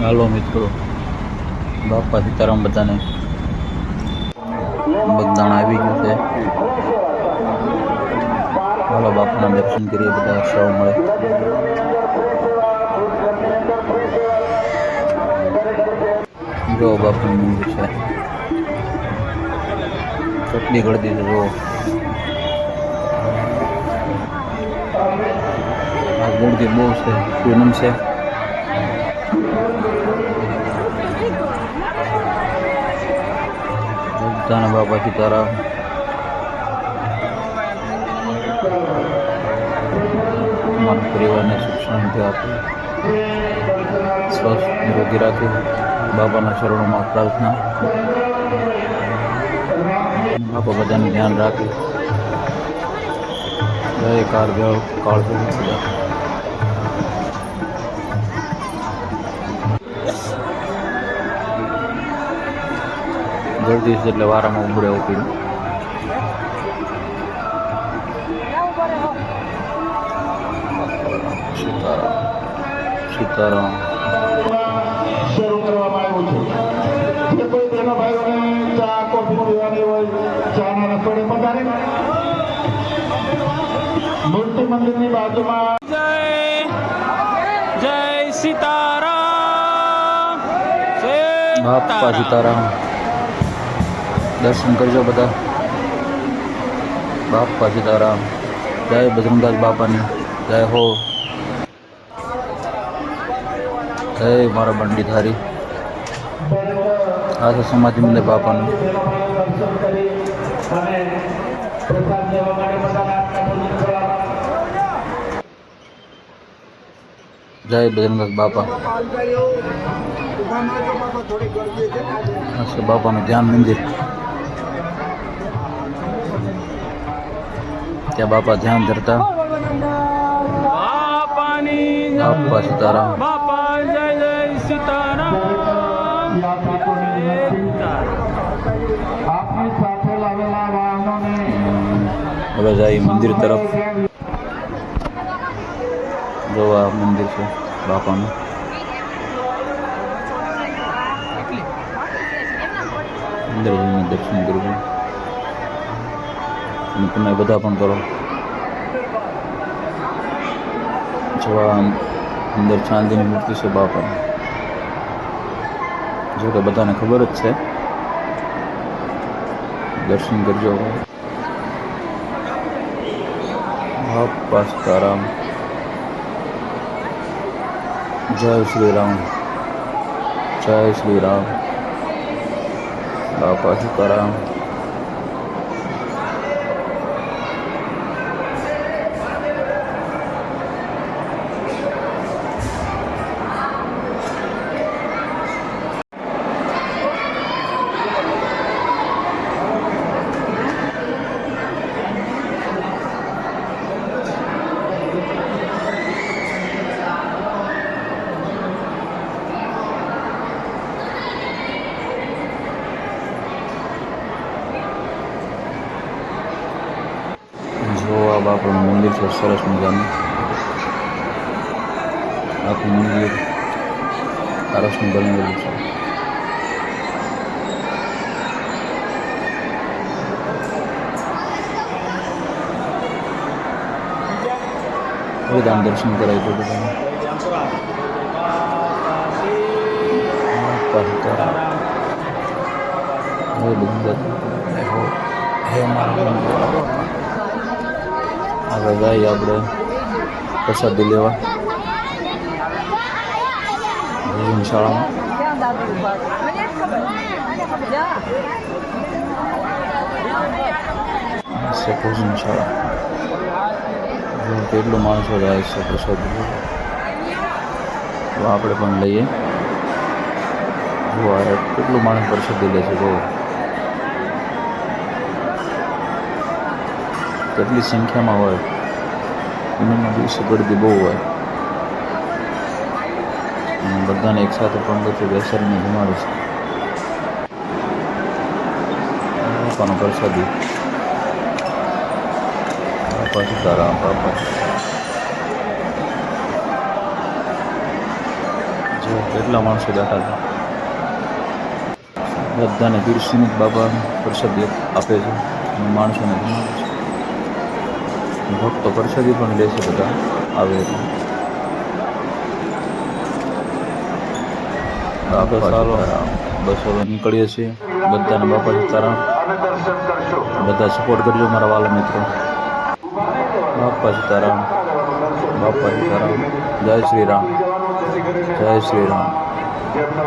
હાલો મિત્રો, બાપા સીતારામ બધાને. બગદાણ આવી ગયું છે. હાલો બાપાના દર્શન કરીએ, બધા સૌ મળે. જો બાપુનું મંદિર છે, કેટલી ગળદી છે જો. આ ગળદી બહુ છે, પૂનમ છે. બધાને બાપા સીતારામ. તમારા પરિવારને સુખ શાંતિ આપે, સ્વસ્થ નિરોગી રાખે. બાપાના શરણોમાં પ્રાર્થના. બાપા બધાનું ધ્યાન રાખે. જય કાળ ગળદી છે એટલે વારામાં ઉભું રહેવું પડ્યું. સીતારામ. શરૂ કરવામાં આવ્યું છે. જે કોઈ બહેનો ભાઈઓને ચા કોફી પીવાની હોય, ચાના રસોડે પધારે. મૂર્તિ મંદિરની બાજુમાં જય સીતારામ. બાપા સીતારામ. દર્શન કરજો બધા. બાપા સીતારામ. જય બજરંગદાસ બાપાની જય હો. જય મારા બંડીધારી. આ તો સમાધિ મંદિર બાપાનું. જય બજરંગદાસ બાપા. બાપાનું ધ્યાન મંદિર. ત્યાં બાપા ધ્યાન ધરતા. બાપા સીતારામ. બાપા જય જય સીતારામ. આપની સાથે લાવેલા વાહનોને હવે જાય મંદિર તરફ. જો આ મંદિર છે બાપાનું. અંદર જઈને દર્શન કરવું અને તમે બધા પણ કરો. જોવા અંદર ચાંદીની મૂર્તિ છે બાપાની. જો કે બધાને ખબર જ છે. દર્શન કરજો. બાપા સીતારામ. જય શ્રી રામ. જય શ્રી રામ. બાપા સીતારામ. જોવા બાપાનું મંદિર છે સરસ મજાનું. આખું મંદિર સરસનું બનેલું છે. બધાને દર્શન કરાવી દો બધાને. હે મારા આગળ જઈએ આપણે પ્રસાદી લેવા ભોજનશાળામાં. ભોજનશાળા કેટલું માણસો જાય છે પ્રસાદી લેવા. તો આપણે પણ લઈએ. કેટલું માણસ પ્રસાદી લે છે. બહુ કેટલી સંખ્યામાં હોય. પૂનમના દિવસે ગળદી બહુ હોય. બધાને એકસાથે પંગત બેસાડીને જમાડે છે. બાપાનો પ્રસાદી. બાપા સીતારામ. બાપા જો કેટલા માણસો બેઠા છે. બધાને પીરસીને બાબા પ્રસાદી આપે છે અને માણસોને જમાડે છે. ભક્તો પ્રસાદી પણ લે છે બધા આવે એટલે. બાપા સીતારામ. બસ હવે નીકળીએ છીએ. બધાને બાપા સીતારામ. અને દર્શન કરશો. બધા સપોર્ટ કરજો મારા વાલા મિત્રો. બાપા સીતારામ. બાપા સીતારામ. જય શ્રી રામ. જય શ્રી રામ. જેમને